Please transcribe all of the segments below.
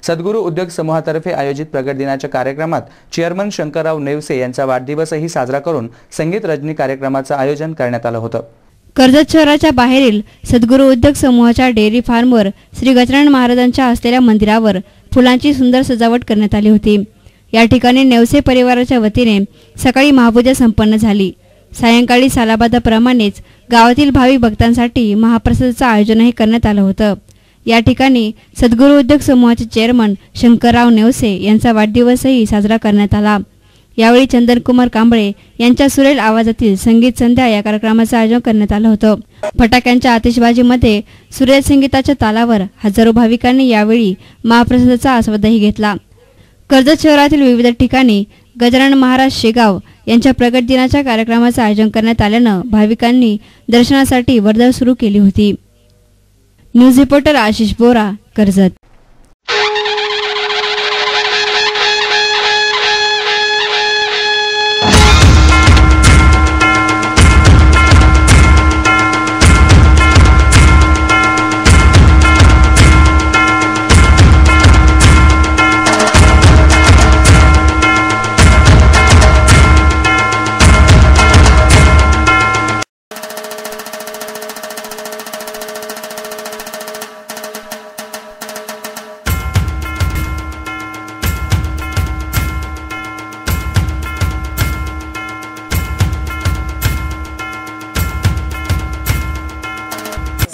सद्गुरू उद्योग समूहातर्फे आयोजित प्रगट दिनाच्या कार्यक्रमात चेअरमन शंकरराव नेवसे यांचा वाढदिवसही साजरा करून संगीत रजनी कार्यक्रमाचं आयोजन करण्यात आलं होतं। कर्जत शहराच्या बाहेरील सद्गुरू उद्योग समूहाच्या डेअरी फार्मवर श्री गजानन महाराजांच्या असलेल्या मंदिरावर फुलांची सुंदर सजावट करण्यात आली होती। या ठिकाणी नेवसे परिवाराच्या वतीने सकाळी महापूजा संपन्न झाली। सायंकाळी सालाबादाप्रमाणेच गावातील भाविक भक्तांसाठी महाप्रसादाचं आयोजनही करण्यात आलं होतं। या ठिकाणी सद्गुरू उद्योग समूहाचे चेअरमन शंकरराव नेवसे यांचा वाढदिवसही साजरा करण्यात आला। यावेळी चंदनकुमार कांबळे यांच्या सुरेल आवाजातील संगीत संध्या या कार्यक्रमाचं आयोजन करण्यात आलं होतं। फटाक्यांच्या आतिषबाजीमध्ये सुरेल संगीताच्या तालावर हजारो भाविकांनी यावेळी महाप्रसादाचा आस्वादही घेतला। कर्जत शहरातील विविध ठिकाणी गजानन महाराज शेगाव यांच्या प्रगट दिनाच्या कार्यक्रमाचं आयोजन करण्यात आल्यानं भाविकांनी दर्शनासाठी वर्दळ सुरू केली होती। न्यूज रिपोर्टर आशिष बोरा, कर्जत।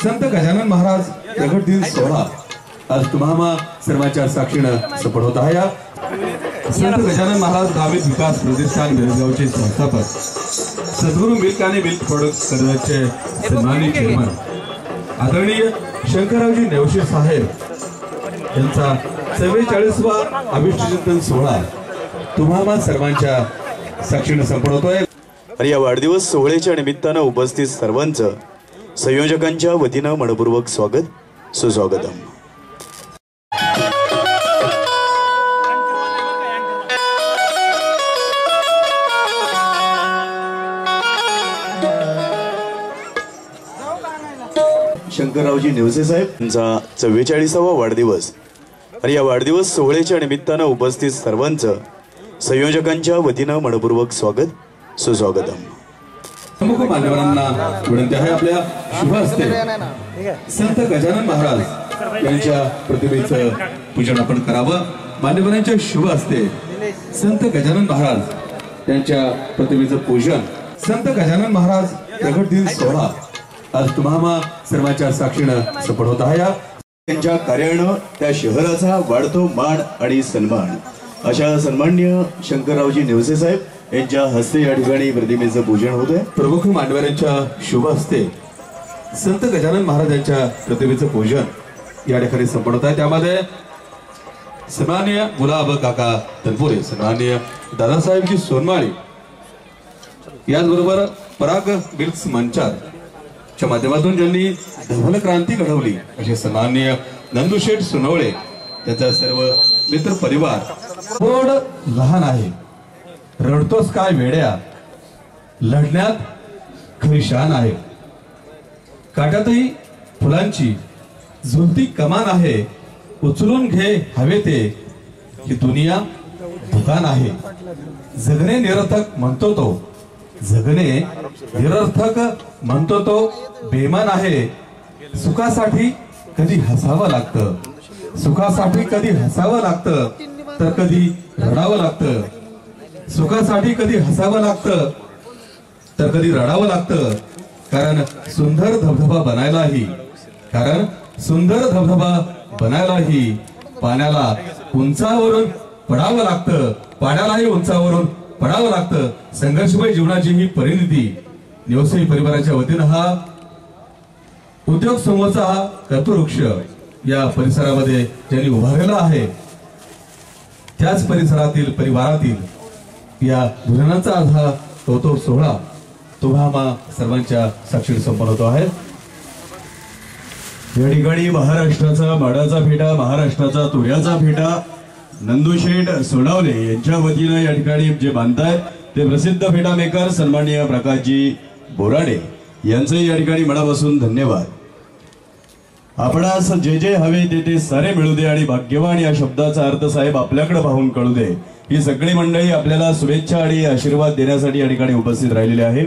संत गजानन महाराज प्रगट दिन सोहळा आज तुम्हा सर्वांच्या साक्षीने संपन्न होत आहे। संत गजानन महाराज ग्रामीण विकास प्रतिष्ठान बेळगावचे संस्थापक सद्गुरू मिल्क आणि मिल्क प्रोडक्ट्स कर्जतचे सन्माननीय चेअरमन आदरणीय शंकररावजी नेवसे साहेब यांचा 44वा अभिष्टचिंतन सोहळा तुम्हा सर्वांच्या साक्षीने संपन्न होतोय। आणि या वाढदिवस सोहळ्याच्या निमित्तानं उपस्थित सर्वांचं संयोजकांच्या वतीनं मनपूर्वक स्वागत सुस्वागतम। शंकररावजी नेवसे साहेब यांचा 44वा वाढदिवस आणि या वाढदिवस सोहळ्याच्या निमित्तानं उपस्थित सर्वांचं संयोजकांच्या वतीनं मनपूर्वक स्वागत सुस्वागतम। प्रमुख मान्यवरांना विनंती आहे आपल्या शुभ हस्ते संत गजानन महाराज यांच्या प्रतिमेचं पूजन आपण करावं। मान्यवरांच्या शुभ हस्ते संत गजानन महाराज यांच्या प्रतिमेचं पूजन। संत गजानन महाराज प्रगट दिन सोहळा आज तुम्हा सर्वांच्या साक्षीने संपन्न होत आहे। त्यांच्या कार्यानं त्या शहराचा वाढतो मान आणि सन्मान अशा सन्माननीय शंकररावजी नेवसे साहेब यांच्या हस्ते या ठिकाणी प्रतिमेचं पूजन होत आहे। प्रमुख मान्यवरांच्या शुभ हस्ते संत गजानन महाराजांच्या प्रतिमेचं पूजन या ठिकाणी संपन्न होत आहे। त्यामध्ये सन्माननीय गुलाब काका तनपुरे, सन्माननीय दादासाहेबजी सोनमाळी, याचबरोबर पराग बिल्स मंचारच्या माध्यमातून ज्यांनी धवल क्रांती घडवली असे सन्माननीय नंदुशेठ सुनवळे त्यांचा सर्व मित्र परिवार। बोर्ड लहान आहे, रडतोस काय वेड्या, लढण्यात खरी शान आहे, काट्यातही फुलांची झुलती कमान आहे, उचलून घे हवे ते, ही दुनिया दुकान आहे, जगणे निरर्थक म्हणतो तो, जगणे निरर्थक म्हणतो तो बेमान आहे, सुखासाठी कधी हसावं लागतं, सुखासाठी कधी हसावं लागतं तर कधी रडावं लागतं, सुखासाठी कधी हसावं लागतं तर कधी रडावं लागतं, कारण सुंदर धबधबा बनायलाही, कारण सुंदर धबधबा बनायलाही पाण्याला उंचावरून पडावं लागतं, पाण्यालाही उंचावरून पडावं लागतं। संघर्षमय जीवनाची ही परिणिती नेवसे परिवाराच्या वतीनं हा उद्योग समूहाचा हा कल्पवृक्ष या परिसरामध्ये ज्यांनी उभारलेला आहे त्याच परिसरातील परिवारातील या धुरणाचा आज हा कौतुक सोहळा तुम्हा सर्वांच्या साक्षीने संपन्न होतो आहे। या ठिकाणी महाराष्ट्राचा माडाचा फेटा, महाराष्ट्राचा तुऱ्याचा फेटा नंदुशेठ सोनावले यांच्या वतीनं या ठिकाणी जे बांधतायत ते प्रसिद्ध फेटा मेकर सन्माननीय प्रकाशजी बोराडे यांचे या ठिकाणी मनापासून धन्यवाद। आपणास जे जे हवे ते सारे मिळू दे आणि भाग्यवान या शब्दाचा अर्थ साहेब आपल्याकडे पाहून कळू दे। ही सगळी मंडळी आपल्याला शुभेच्छा आणि आशीर्वाद देण्यासाठी या ठिकाणी उपस्थित राहिलेले आहे।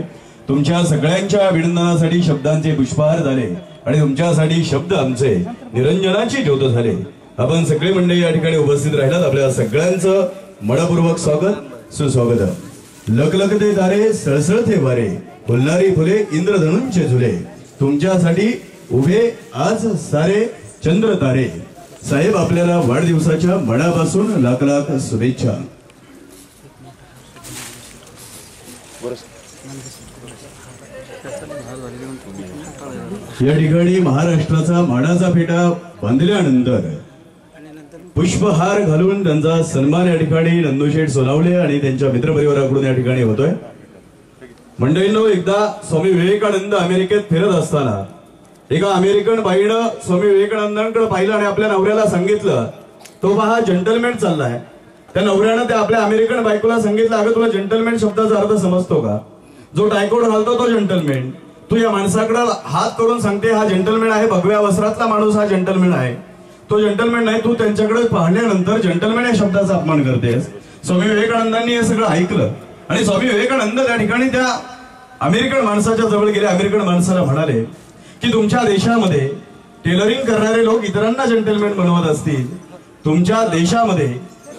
तुमच्या सगळ्यांच्या अभिनंदनासाठी शब्दांचे पुष्पहार झाले आणि तुमच्यासाठी शब्द आमचे निरंजनाची ज्योत झाले। आपण सगळी मंडळी या ठिकाणी उपस्थित राहिलात, आपल्या सगळ्यांचं मनपूर्वक स्वागत सुस्वागत। लखलखते तारे सळसळते वारे, फुलणारी फुले इंद्रधनुंचे झुले, तुमच्यासाठी उभे आज सारे चंद्र तारे। साहेब आपल्याला वाढदिवसाच्या मनापासून लाख लाख शुभेच्छा। या ठिकाणी महाराष्ट्राचा मानाचा फेटा बांधल्यानंतर पुष्पहार घालून त्यांचा सन्मान या ठिकाणी नंदुशेठ सोनावले आणि त्यांच्या मित्रपरिवाराकडून या ठिकाणी होतोय। मंडळींनो, एकदा स्वामी विवेकानंद अमेरिकेत फिरत असताना एका अमेरिकन बाईनं स्वामी विवेकानंदांकडे पाहिलं आणि आपल्या नवऱ्याला सांगितलं, तो पहा जंटलमॅन चाललाय। त्या नवऱ्यानं त्या आपल्या अमेरिकन बायकोला सांगितलं, अगं तुला जंटलमॅन शब्दाचा अर्थ समजतो का? जो टायकोट घालतो तो जंटलमॅन। तू या माणसाकडे हात करून सांगते हा जंटलमॅन आहे, भगव्या वस्त्रातला माणूस हा जंटलमॅन आहे, तो जंटलमॅन नाही। तू त्यांच्याकडे पाहिल्यानंतर जंटलमॅन या शब्दाचा अपमान करतेस। स्वामी विवेकानंदांनी हे सगळं ऐकलं आणि स्वामी विवेकानंद त्या ठिकाणी त्या अमेरिकन माणसाच्या जवळ गेले। अमेरिकन माणसाला म्हणाले की तुमच्या देशामध्ये टेलरिंग करणारे लोक इतरांना जंटलमॅन बनवत असतील, तुमच्या देशामध्ये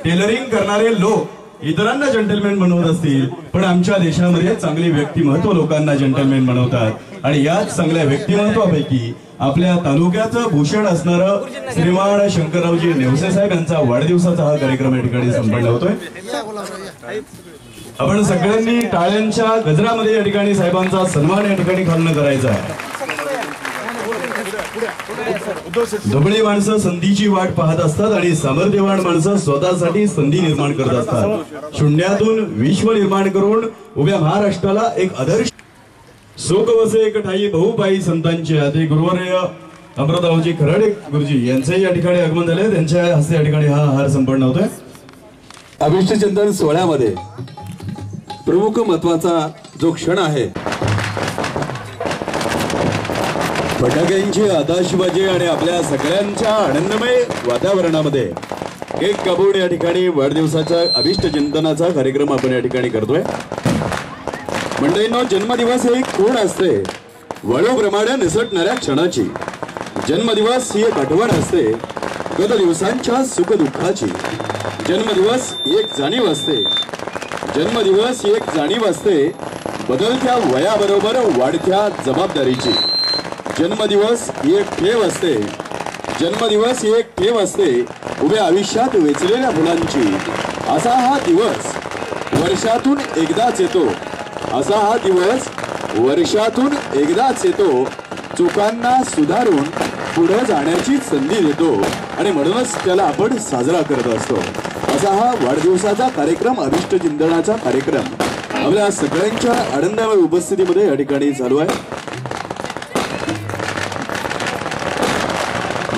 टेलरिंग करणारे लोक इतरांना जंटलमॅन बनवत असतील, पण आमच्या देशामध्ये चांगली व्यक्तिमत्व लोकांना जंटलमॅन बनवतात आणि याच चांगल्या व्यक्तिमत्वापैकी आपल्या तालुक्याचं भूषण असणारं श्रीमान शंकररावजी नेवसे साहेब यांचा वाढदिवसाचा हा कार्यक्रम या ठिकाणी संपन्न होतोय। आपण सगळ्यांनी टाळ्यांच्या गजरामध्ये या ठिकाणी साहेबांचा सन्मान या ठिकाणी घालणं करायचा आहे। दुबळी माणसं संधीची वाट पाहत असतात आणि सामर्थ्यवान माणसं स्वतःसाठी संधी निर्माण करत असतात। शून्यातून विश्व निर्माण करून उभ्या महाराष्ट्राला एक आदर्श शोक वसे एक ठाई बहुपाई संतांचे आदे गुरुवर्य अमृतरावजी खराडे गुरुजी यांचे या ठिकाणी आगमन झाले। त्यांच्या हस्ते या ठिकाणी हा हार संपन्न होतोय। अभिष्ट चिंतन सोहळ्यामध्ये प्रमुख महत्वाचा जो क्षण आहे, फटाक्यांची आताशबाजी आणि आपल्या सगळ्यांच्या आनंदमय वातावरणामध्ये केक कापून या ठिकाणी वाढदिवसाच्या अभिष्ट चिंतनाचा कार्यक्रम आपण या ठिकाणी करतोय। मंडळींनो, जन्मदिवस ही खूण असते वळूप्रमाणे निसटणाऱ्या क्षणाची। जन्मदिवस ही एक आठवण असते गत दिवसांच्या सुखदुःखाची। जन्मदिवस ही एक जाणीव असते, जन्मदिवस ही एक जाणीव असते बदलत्या वयाबरोबर वाढत्या जबाबदारीची। जन्मदिवस ही एक ठेव असते, जन्मदिवस ही एक ठेव असते उभ्या आयुष्यात वेचलेल्या फुलांची। असा हा दिवस वर्षातून एकदाच येतो, असा हा दिवस वर्षातून एकदाच येतो, चुकांना सुधारून पुढे जाण्याची संधी देतो आणि म्हणूनच त्याला आपण साजरा करत असतो। असा हा वाढदिवसाचा कार्यक्रम, अभिष्ट चिंतनाचा कार्यक्रम आपल्या सगळ्यांच्या आनंदमय उपस्थितीमध्ये या ठिकाणी चालू आहे।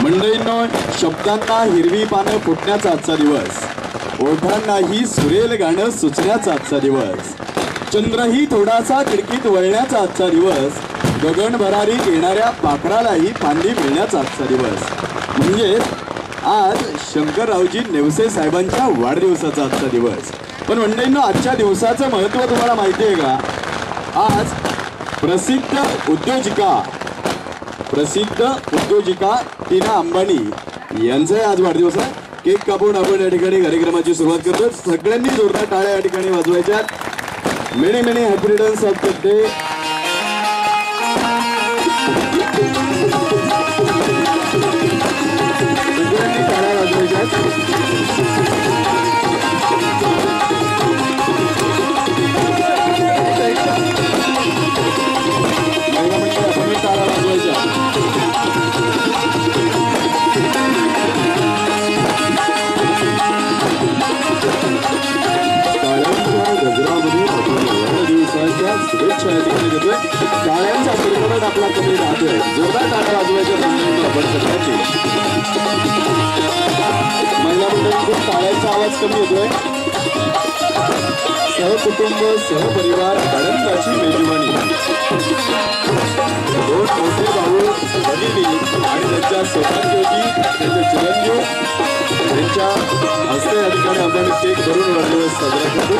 मंडळींनो, शब्दांना हिरवी पानं फुटण्याचा आजचा दिवस, ओठांनाही सुरेल गाणं सुचण्याचा आजचा दिवस, चंद्रही थोडासा खिडकीत वळण्याचा आजचा दिवस, गगन भरारीत येणाऱ्या पाखरालाही फांदी मिळण्याचा आजचा दिवस। म्हणजे आज शंकररावजी नेवसे साहेबांच्या वाढदिवसाचा आजचा दिवस। पण मंडळींनो, आजच्या दिवसाचं महत्त्व तुम्हाला माहिती आहे का? आज प्रसिद्ध उद्योजिका टीना अंबानी यांचा आज वाढदिवस आहे। केक कापून आपण या ठिकाणी कार्यक्रमाची सुरुवात करतो। सगळ्यांनी जोरदार टाळ्या या ठिकाणी वाजवायच्या। Many many happy returns of the day. सगळ्यांनी टाळ्या वाजवायच्या। शुभेच्छा या ठिकाणी देतोय। टाळ्यांचा कडकडाट आपला कमी राहतोय। जोरदार टाळ्या वाजवायच्या आपण सगळ्यांची। महिला मंडळीतून टाळ्यांचा आवाज कमी होतोय। सहकुटुंब सहपरिवार आनंदाची मेजवानी. दोन मोठे भाऊ भगिनी आणि त्यांच्या सौभाग्यवती त्यांचे चिरंजीव त्यांच्या हस्ते या ठिकाणी आपण केक भरून वाढदिवस साजरा करतो.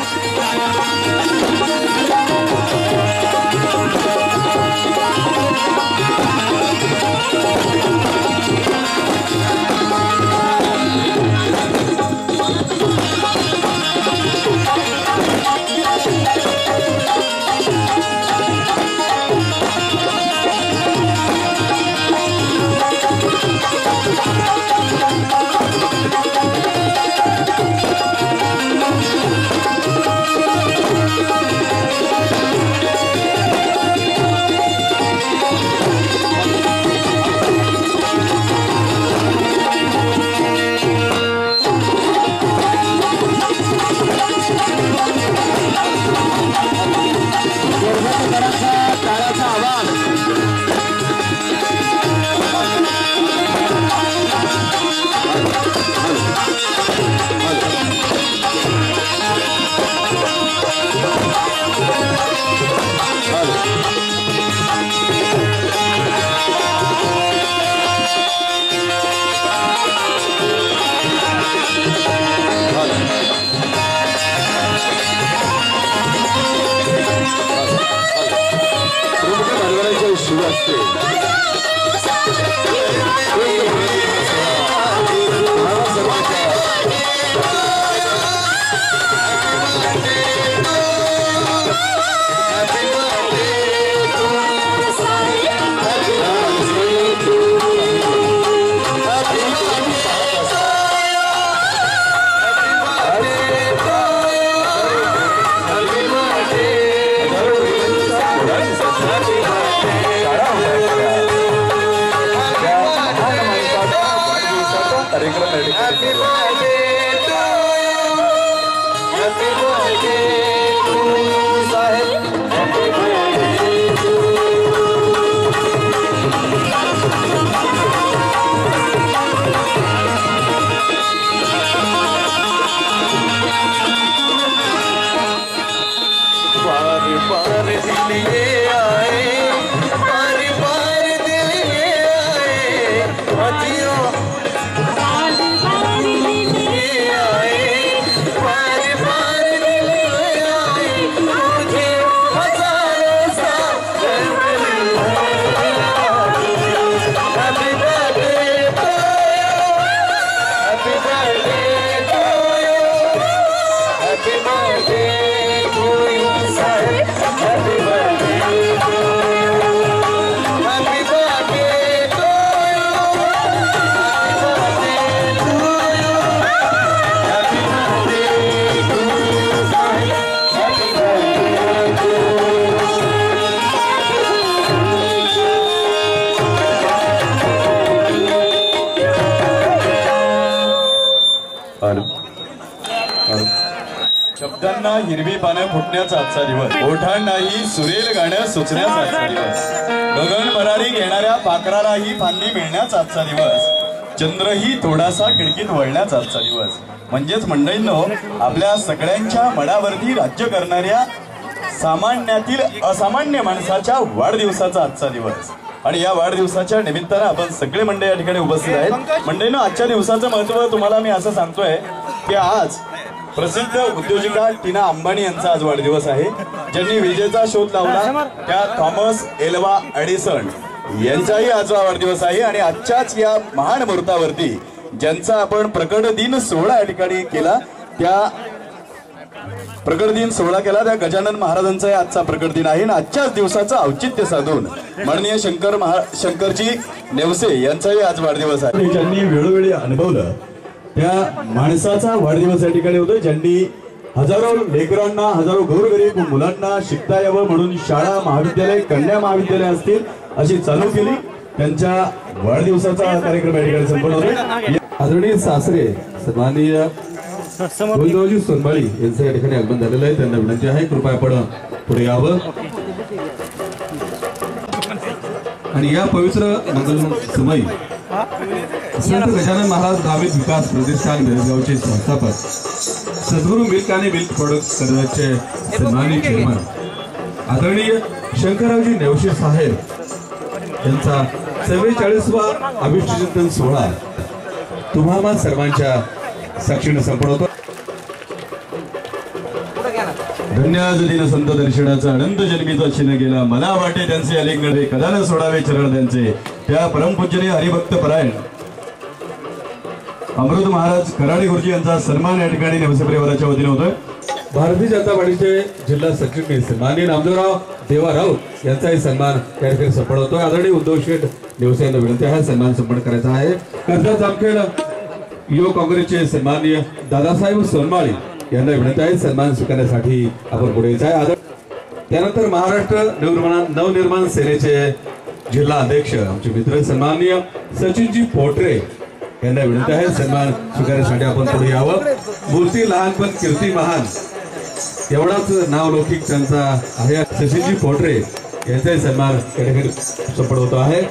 शब्दांना हिरवी पानं फुटण्याचा आजचा दिवस, ओठांनाही सुरेल गाणं सुचण्याचा आजचा दिवस, गगन भरारी घेणाऱ्या पाखरालाही फांदी मिळण्याचा आजचा दिवस, चंद्रही थोडासा खिडकीत वळण्याचा आजचा दिवस. म्हणजेच मंडळींनो, आपल्या सगळ्यांच्या मनावरती राज्य करणाऱ्या सामान्यातील असामान्य माणसाच्या वाढदिवसाचा आजचा दिवस. आणि या वाढदिवसाच्या निमित्तानं आपण सगळे मंडळी या ठिकाणी उपस्थित आहेत. मंडळींनो, आजच्या दिवसाचं महत्त्व तुम्हाला मी असं सांगतोय की आज प्रसिद्ध उद्योजिका टीना अंबानी यांचा आज वाढदिवस आहे. ज्यांनी विजेचा शोध लावला त्या थॉमस एल्वा एडिसन यांचाही आज वाढदिवस आहे. आणि आजच्याच या महान मुहूर्तावरती ज्यांचा आपण प्रकट दिन सोहळा या ठिकाणी केला, त्या प्रकट दिन सोहळा केला त्या गजानन महाराजांचा आजचा प्रकट दिन आहे. आणि आजच्याच दिवसाचं औचित्य साधून माननीय शंकरजी नेवसे यांचाही आज वाढदिवस आहे. ज्यांनी वेळोवेळी अनुभवलं त्या माणसाचा वाढदिवस या ठिकाणी होतो. ज्यांनी हजारो लेकरांना, हजारो गोरगरीब मुलांना शिकता यावं म्हणून शाळा, महाविद्यालय, कन्या महाविद्यालय असतील अशी चालू केली. त्यांच्या वाढदिवसाचा कार्यक्रम या ठिकाणी संपन्न होतो. आदरणीय सासरे सन्माननीय गोविंदरावजी सोनबाळी यांचं या ठिकाणी आगमन झालेलं आहे. त्यांना विनंती आहे कृपया आपण पुढे यावं आणि या पवित्र मंगल समयी संत गजानन महाराज ग्रामीण विकास प्रतिष्ठान बेळगावचे संस्थापक सद्गुरू मिल्क आणि मिल्क प्रोडक्ट्स कर्जतचे सन्माननीय चेअरमन आदरणीय शंकररावजी नेवसे साहेब यांचा 44वा अभिष्टचिंतन सोहळा तुम्हा सर्वांच्या साक्षीने संपन्न होतो। धन्य दिन संत दर्शनाचा अनंत जन्मीचा चिन्ह गेला, मला वाटे त्यांचे अलिंगडे कदा न सोडावे चरण त्यांचे। त्या परमपूज्य हरिभक्त परायण अमृत महाराज कराडे गुरुजी यांचा सन्मान या ठिकाणी नेवसे परिवाराच्या वतीने होतोय। भारतीय जनता पार्टीचे जिल्हा सरचिटणीस माननीय नामदेवराव देवा राऊत यांचाही सन्मान या ठिकाणी संपन्न होतोय। आदरणीय उद्धव शेठ नेवसे यांना विनंती आहे सन्मान संपन्न करायचा आहे। कर्जत जामखेड युवक काँग्रेसचे सन्माननीय दादासाहेब सोनमाळी यांना विनंती आहे सन्मान स्वीकारण्यासाठी आपण पुढे यायचं आहे। त्यानंतर महाराष्ट्र नवनिर्माण सेनेचे जिल्हा अध्यक्ष आमचे मित्र सन्माननीय सचिनजी पोटरे यांना विनंती आहे सन्मान स्वीकारण्यासाठी आपण पुढे यावं। मूर्ती लहान पण कीर्ती महान एवढाच नाव लौकिक त्यांचा आहे। सचिनजी पोटरे यांचाही सन्मान या ठिकाणी संपन्न होतो आहे।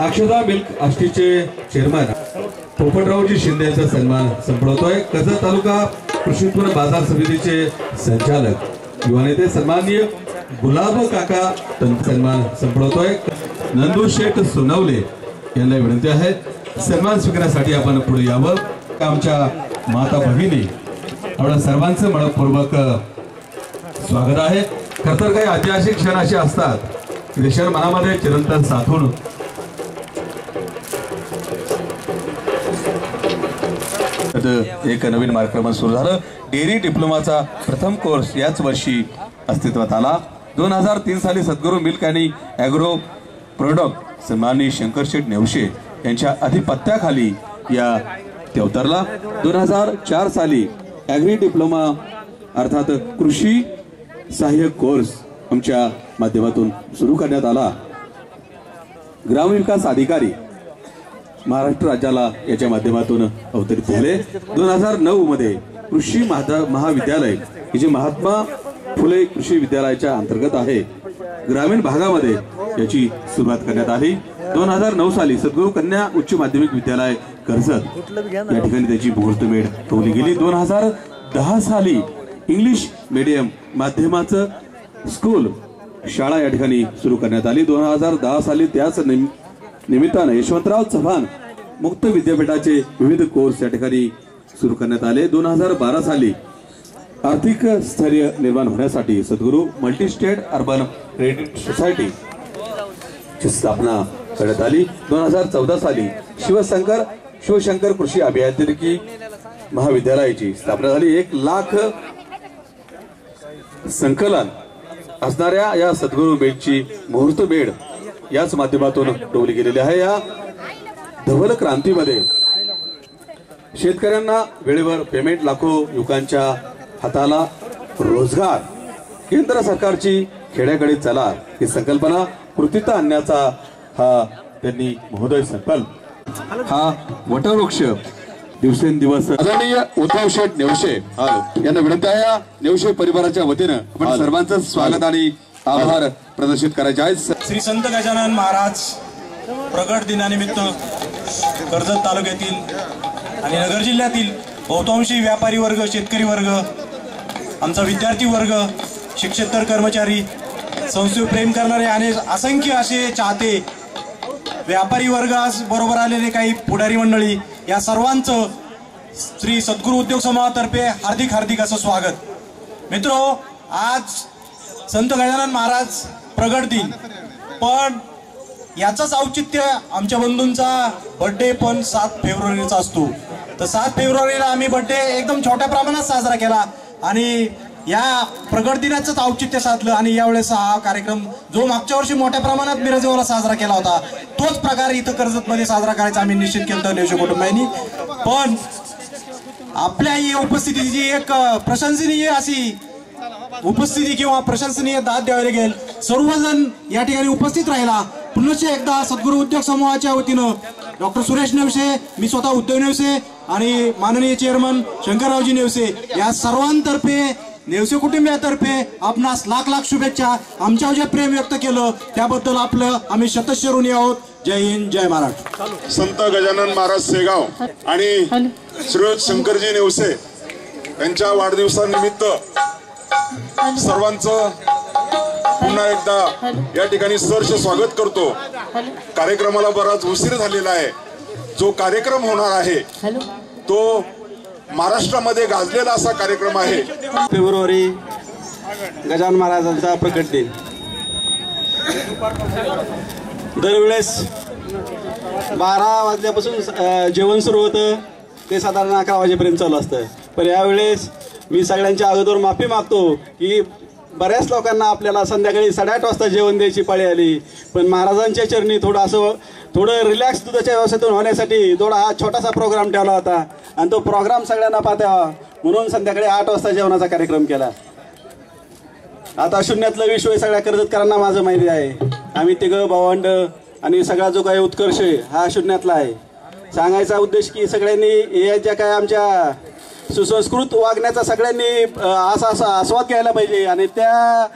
अक्षदा मिल्क आष्टीचे चेअरमन पोपटरावजी शिंदे यांचा सन्मान संपन्न होतोय। कर्जत तालुका कृषी उत्पन्न बाजार समितीचे संचालक युवा नेते सन्माननीय गुलाब काका सन्मान संपन्न होतोय। नंदू शेठ सोनवले यांना विनंती आहे सन्मान स्वीकारण्यासाठी आपण पुढे यावं। आमच्या माता भगिनी आपल्या सर्वांचं मनपूर्वक स्वागत आहे। खरं तर काही ऐतिहासिक क्षण असे असतात की देशाच्या मनामध्ये चिरंतन साठून एक नवीन कार्यक्रम सुरू झालं। डेअरी डिप्लोमाचा प्रथम कोर्स याच वर्षी अस्तित्वात आला। 2003 साली सद्गुरू मिल्क आणि ॲग्रो प्रोडक्ट सन्माननीय शंकरशेठ नेवसे यांच्या अधिपत्याखाली या ते अवतरला। 2004 साली ॲग्री डिप्लोमा अर्थात कृषी सहाय्यक कोर्स आमच्या माध्यमातून सुरू करण्यात आला। ग्रामविकास अधिकारी महाराष्ट्र राज्याला याच्या माध्यमातून अवतरित झाले। 2009 मध्ये कृषी महाविद्यालय हे जे महात्मा फुले कृषी विद्यालयाच्या अंतर्गत आहे ग्रामीण भागामध्ये याची सुरुवात करण्यात आली। 2009 साली सद्गुरू कन्या उच्च माध्यमिक विद्यालय कर्जत या ठिकाणी त्याची मुहूर्तमेढ ठेवली गेली। 2010 साली इंग्लिश मीडियम माध्यमाचं स्कूल शाळा या ठिकाणी सुरू करण्यात आली। 2010 साली त्याच निमित्ताने यशवंतराव चव्हाण मुक्त विद्यापीठाचे विविध कोर्स या ठिकाणी सुरू करण्यात आले। 2012 साली आर्थिक स्थैर्य निर्माण होण्यासाठी सद्गुरू multi state urban credit society ची स्थापना करण्यात आली। 2014 साली शिवशंकर कृषी अभियांत्रिकी महाविद्यालयाची स्थापना झाली। 1 लाख संकलन असणाऱ्या या सद्गुरू बेडची मुहूर्तमेढ याच माध्यमातून ठेवली गेलेली आहे। या धवल क्रांतीमध्ये शेतकऱ्यांना वेळेवर पेमेंट, लाखो युवकांच्या हाताला रोजगार, केंद्र सरकारची खेड्याकडे चला ही संकल्पना कृतीत आणण्याचा हा त्यांनी महोदय संकल्प हा वटवृक्ष दिवसेंदिवस आदरणीय उद्धव शेठ नेवसे यांना विनंती आहे नेवसे परिवाराच्या वतीनं आपण सर्वांचं स्वागत आणि आभार प्रदर्शित करायचे आहेत। श्री संत गजानन महाराज प्रगट दिनानिमित्त कर्जत तालुक्यातील आणि नगर जिल्ह्यातील बहुतांशी व्यापारी वर्ग, शेतकरी वर्ग, आमचा विद्यार्थी वर्ग, शिक्षेतर कर्मचारी, संस्थेवर प्रेम करणारे आणि असंख्य असे चाहते व्यापारी वर्ग बरोबर आलेले काही पुढारी मंडळी या सर्वांचं श्री सद्गुरू उद्योग समूहातर्फे हार्दिक हार्दिक असं स्वागत। मित्रो, आज संत गजानन महाराज प्रगट दिन, पण याचाच औचित्य आमच्या बंधूंचा बर्थडे पण 7 फेब्रुवारीचा असतो। तर 7 फेब्रुवारीला आम्ही बर्थडे एकदम छोट्या प्रमाणात साजरा केला आणि या प्रगट दिनाचंच औचित्य साधलं आणि यावेळेस हा कार्यक्रम जो मागच्या वर्षी मोठ्या प्रमाणात मिरजेवाला साजरा केला होता तोच प्रकार इथं कर्जतमध्ये साजरा करायचा आम्ही निश्चित केलं होतं नेवसे कुटुंबांनी। पण आपल्या ही उपस्थितीची एक प्रशंसनीय अशी उपस्थिती किंवा प्रशंसनीय दाद द्यावी लागेल। सर्वजण या ठिकाणी उपस्थित राहिला। पुन्हा एकदा सद्गुरू उद्योग समूहाच्या वतीनं डॉक्टर सुरेश नेवसे, मी स्वतः उद्धव नेवसे आणि माननीय चेअरमन शंकररावजी नेवसे या सर्वांतर्फे नेवसे कुटुंबियातर्फे आपणास लाख लाख शुभेच्छा। आमच्यावर जे प्रेम व्यक्त केलं त्याबद्दल आपलं आम्ही शतशऋणी आहोत। जय हिंद, जय महाराष्ट्र। संत गजानन महाराज सेगाव आणि श्रीयुत शंकरजी नेवसे यांच्या वाढदिवसानिमित्त सर्वांचं पुन्हा एकदा या ठिकाणी सहर्ष स्वागत करतो। कार्यक्रमाला बराच उशीर झालेला आहे। जो कार्यक्रम होणार आहे तो महाराष्ट्रामध्ये गाजलेला असा कार्यक्रम आहे। फेब्रुवारी गजानन महाराजांचा प्रकट दिन। दरवेळेस 12 वाजल्यापासून जेवण सुरू होतं ते साधारण 11 वाजेपर्यंत चालू असतं। पण यावेळेस मी सगळ्यांच्या अगोदर माफी मागतो की बऱ्याच लोकांना आपल्याला संध्याकाळी 8:30 वाजता जेवण द्यायची पाळी आली। पण महाराजांच्या चरणी थोडं रिलॅक्स दुधाच्या व्यवस्थेतून होण्यासाठी थोडा हा छोटासा प्रोग्राम ठेवला होता आणि तो प्रोग्राम सगळ्यांना पाहता यावा म्हणून संध्याकाळी 8 वाजता जेवणाचा कार्यक्रम केला। आता शून्यातलं विश्व हे सगळ्या कर्जतकरांना माझं माहिती आहे। आम्ही तिघं भावंड आणि सगळा जो काही उत्कर्ष हा शून्यातला आहे। सांगायचा उद्देश की सगळ्यांनी या ज्या काय आमच्या सुसंस्कृत वागण्याचा सगळ्यांनी असा आस्वाद घ्यायला पाहिजे आणि त्या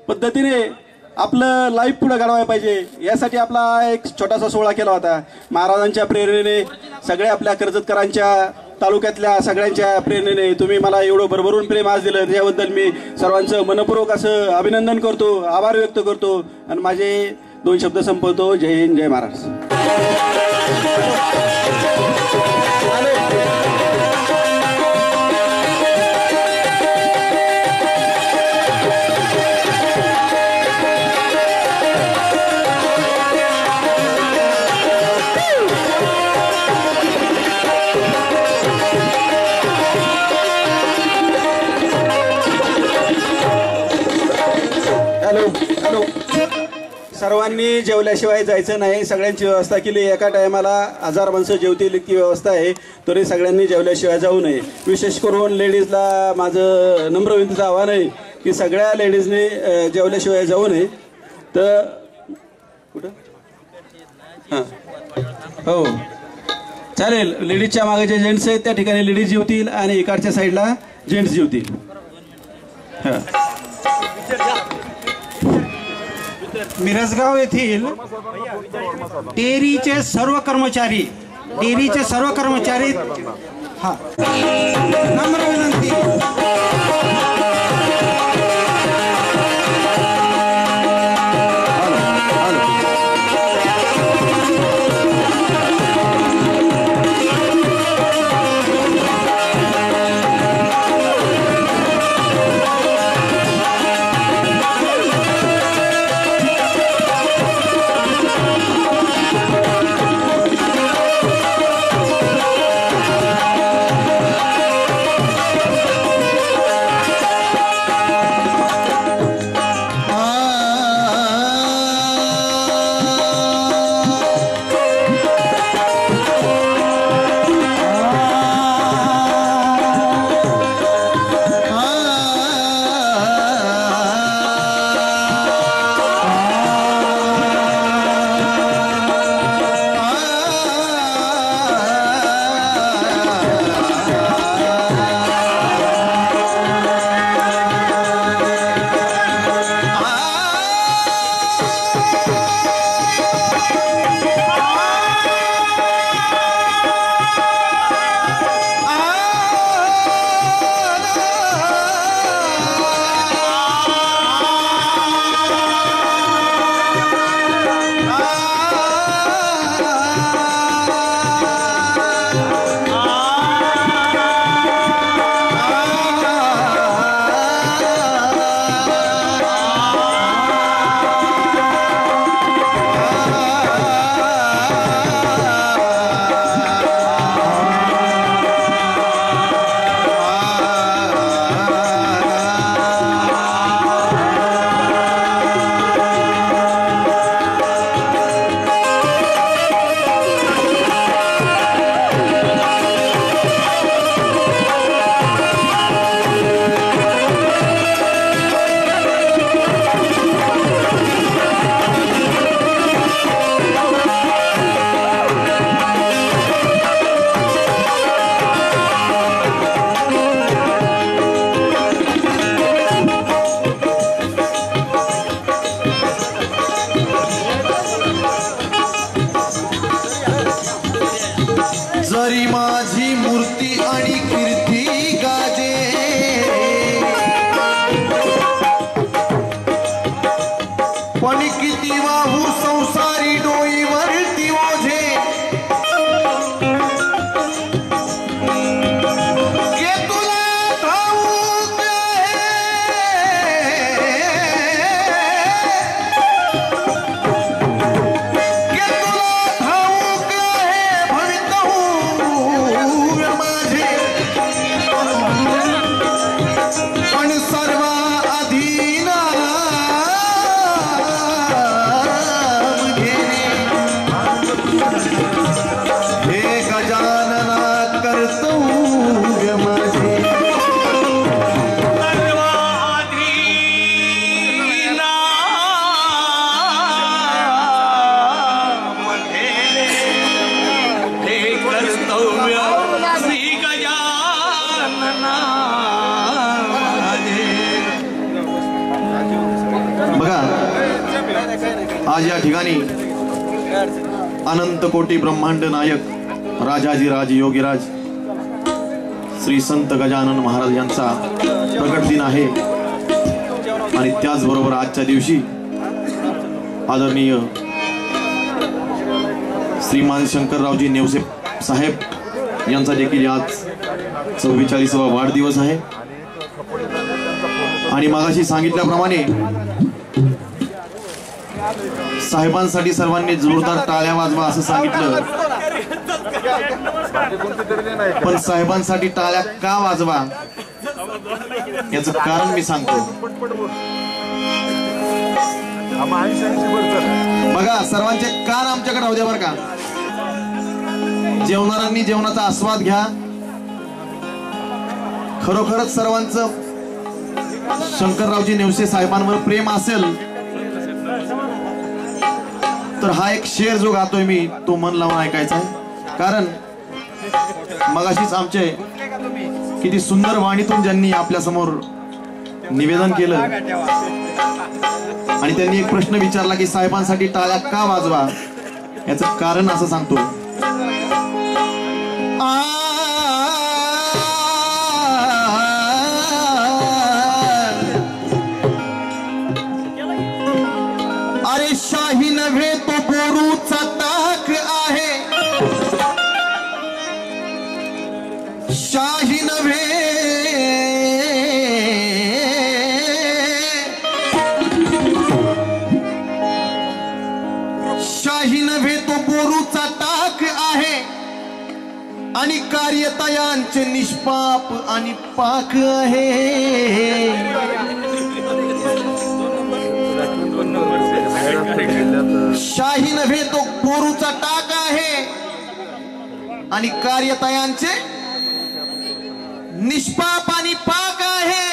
पद्धतीने आपलं लाईफ पुढे घडवायला पाहिजे। यासाठी आपला एक छोटासा सोहळा केला होता। महाराजांच्या प्रेरणेने सगळ्या आपल्या कर्जतकरांच्या तालुक्यातल्या सगळ्यांच्या प्रेरणेने तुम्ही मला एवढं भरभरून प्रेम आज दिलं त्याबद्दल मी सर्वांचं मनपूर्वक असं अभिनंदन करतो, आभार व्यक्त करतो आणि माझे 2 शब्द संपवतो। जय हिंद, जय महाराष्ट्र। सर्वांनी जेवल्याशिवाय जायचं नाही। सगळ्यांची व्यवस्था केली। एका टायमाला 1000 माणसं जेवतील इतकी व्यवस्था आहे, तरी सगळ्यांनी जेवल्याशिवाय जाऊ नये। विशेष करून लेडीजला माझं नम्र विनंतीचं आव्हान आहे की सगळ्या लेडीजने जेवल्याशिवाय जाऊ नये। तर कुठं हां हो चालेल। लेडीजच्या मागे जे जेंट्स आहेत त्या ठिकाणी लेडीज जेवतील आणि इकडच्या साईडला जेंट्स जेवतील। हां मिरजगाव येथील डेअरीचे सर्व कर्मचारी हा नम्र विनंती आज या ठिकाणी अनंत कोटी ब्रह्मांड नायक राजाजी राज योगीराज श्री संत गजानन महाराज यांचा प्रगट दिन आहे आणि त्याचबरोबर आजच्या दिवशी आदरणीय श्रीमान शंकररावजी नेवसे साहेब यांचा देखील आज 44वा वाढदिवस आहे आणि मगाशी सांगितल्याप्रमाणे साहेबांसाठी सर्वांनी जोरदार टाळ्या वाजवा असं सांगितलं, पण साहेबांसाठी टाळ्या का वाजवा याचं कारण मी सांगतो. बघा, सर्वांचे कान आमच्याकडे राहू द्या बरं का. जेवणाऱ्यांनी जेवणाचा आस्वाद घ्या. खरोखरच सर्वांचं शंकररावजी नेवसे साहेबांवर प्रेम असेल तर हा एक शेर जो गातोय मी तो मन लावून ऐकायचा आहे. कारण मगाशीच आमचे किती सुंदर वाणीतून ज्यांनी आपल्या समोर निवेदन केलं आणि त्यांनी एक प्रश्न विचारला की साहेबांसाठी टाळ्या का वाजवा, याचं कारण असं सांगतो. अरे शाही नव्हे तो बोरूचा ताक आहे, शाही नव्हे शाही नव्हे तो बोरूचा टाक आहे आणि कार्यतयांचे निष्पाप आणि पाक आहे. शाही नव्हे तो बोरूचा टाक आहे आणि कार्यतयांचे निष्पाप आणि पाक आहे.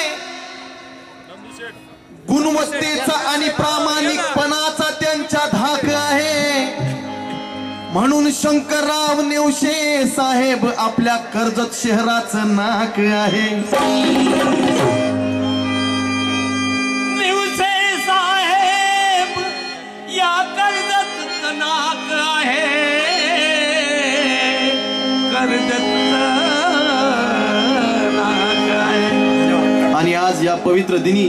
गुणवत्तेचा आणि प्रामाणिकपणाचा त्यांच्या धाक आहे. म्हणून शंकरराव नेवसे साहेब आपल्या कर्जत शहराचं नाक आहे. नेवसे साहेब या कर्जत नाक आहे, कर्जत नाक आहे. आणि आज या पवित्र दिनी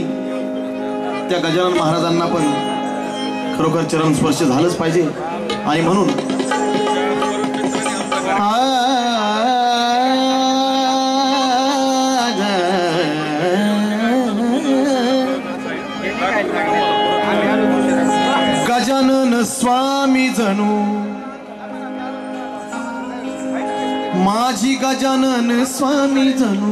त्या गजानन महाराजांना पण खरोखर चरण स्पर्श झालंच पाहिजे आणि म्हणून गजानन स्वामी जणू माझी गजानन स्वामी जणू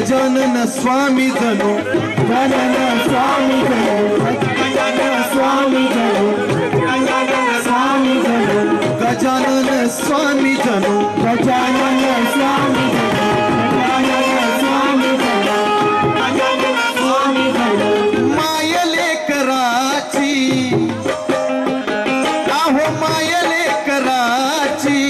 गजानन स्वामी जणू गजानन स्वामी जणू गजानन स्वामी जणू गजानन स्वामी जणू गजानन स्वामी जणू गजानन स्वामी जणू गजानन स्वामी जणू गजानन स्वामी जणू मायले कराची आहो मायले कराची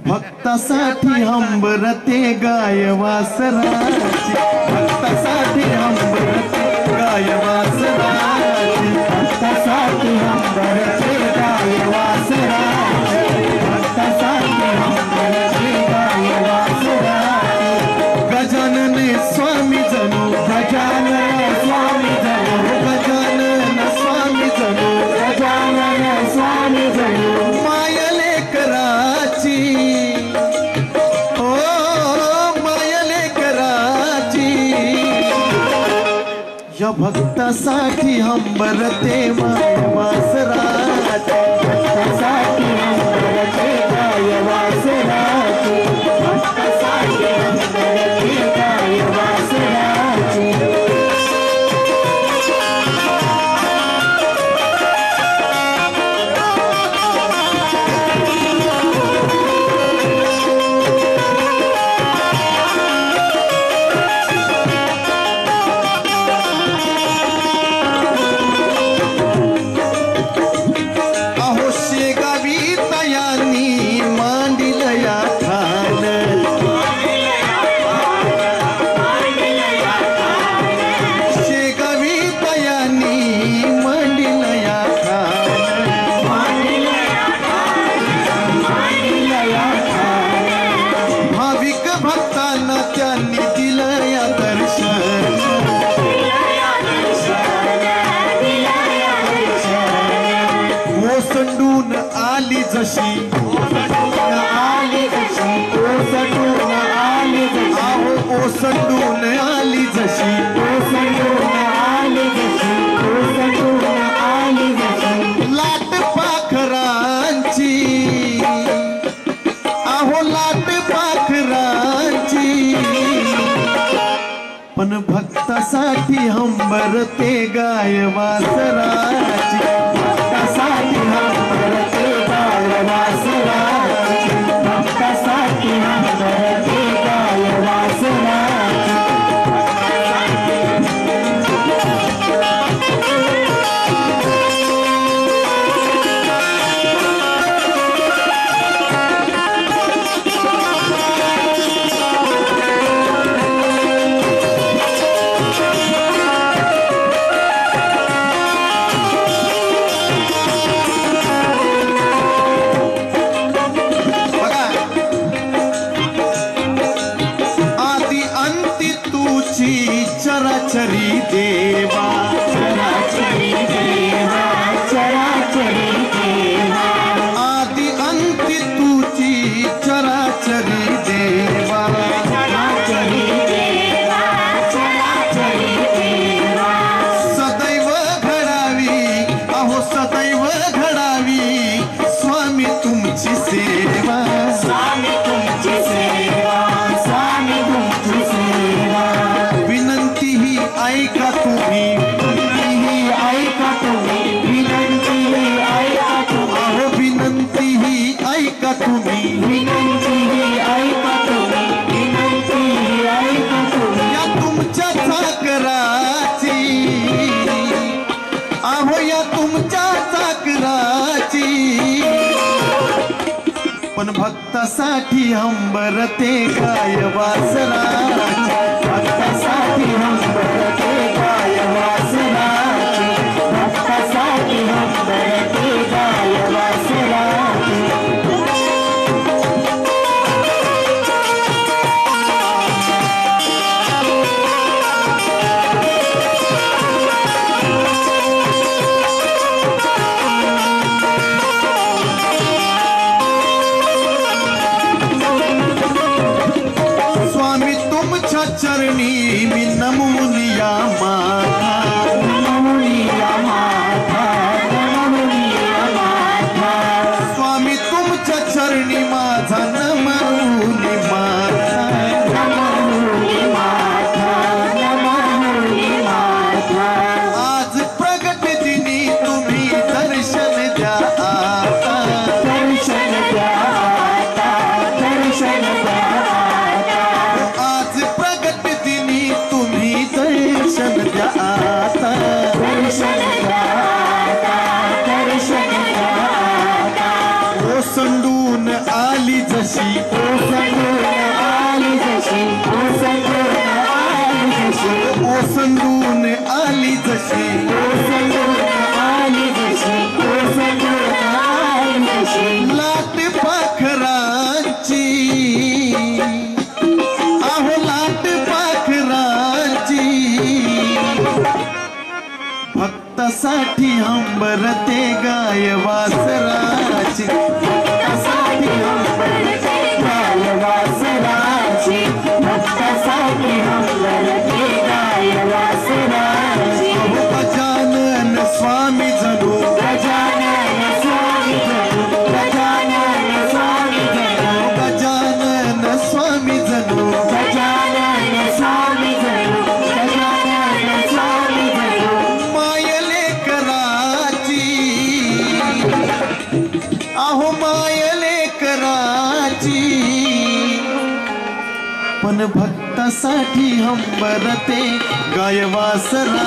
भक्तासाठी हंबरते गाय वासराची भक्तासाठी हंबरते गाय वासराची भक्तासाठी हंबरते गाय वासराची भक्तासाठी हंबरते गाय वासराची. गजानन स्वामी जणू गजानन स्वामी जणू गजानन स्वामी जणू गजानन स्वामी जणू मायले कराची ओ मायले कराची भक्तासाठी हंबरते माय वासराची भक्तासाठी हंबरते गाय वासराची भक्तासाठी हंबरते गाय वासराची ओसंडून आली जशी आली जशी ओसंडून आली जशी आहो ओसंडून आली जशी ओसंडून आली जशी ओसंडून आली जशी लाट पाखरांची आहो लाट पाखरांची पण भक्तासाठी हंबरते गाय वासराची भक्तासाठी हंबरते गाय वासराची भक्तासाठी हंबरते गाय वासराची चराचरी देवा चराचरी देवा चराचरी देवा आदि अंति तुझी चराचरी देवा चराचरी देवा चराचरी देवा सदैव घडावी अहो सदैव घडावी स्वामी तुमची सेवा स्वामी तुमची सेवा स्वामी तुमची सेवा विनंती ही ऐका तुम्ही ऐका तुम्ही विनंती ही ऐका तुम्ही अहो विनंती ही ऐका तुम्ही विनंती ही ऐका तुम्ही विनंती ही ऐका तुम्ही या तुमच्या चाकराची अहो या तुमच्या चाकराची पण भक्तासाठी हंबरते गाय वासराची भक्तासाठी हंबरते गाय वासराची भक्तासाठी हंबरते गाय वासराची चरणी मी नमूनिया माथा नमूनिया माथा नमूनिया माथा स्वामी तुमच्या चरणी माझा नमूनी माथा नमूनी माथा नमूनी माथा आज प्रगट दिनी तुम्ही दर्शन द्या आता दर्शन द्या आता दर्शन द्या दर्शन द्या आता दर्शन द्या आता दर्शन द्या आता ओसंडून आली जशी ओसंडून आली जशी ओसंडून आली जशी ओसंडून आली जशी ओसंडून आली जशी ओसंडून आली जशी लाट पाखरांची अहो लाट पाखरांची भक्तासाठी हंबरते गाय वासराची भक्तासाठी हंबरते गाय वासराची भक्तासाठी हंबरते गाय वासराची जणू गजानन स्वामी जणू गजानन स्वामी जणू मायले कराची अहो मायले कराची पण भक्तासाठी हंबरते गायवासरा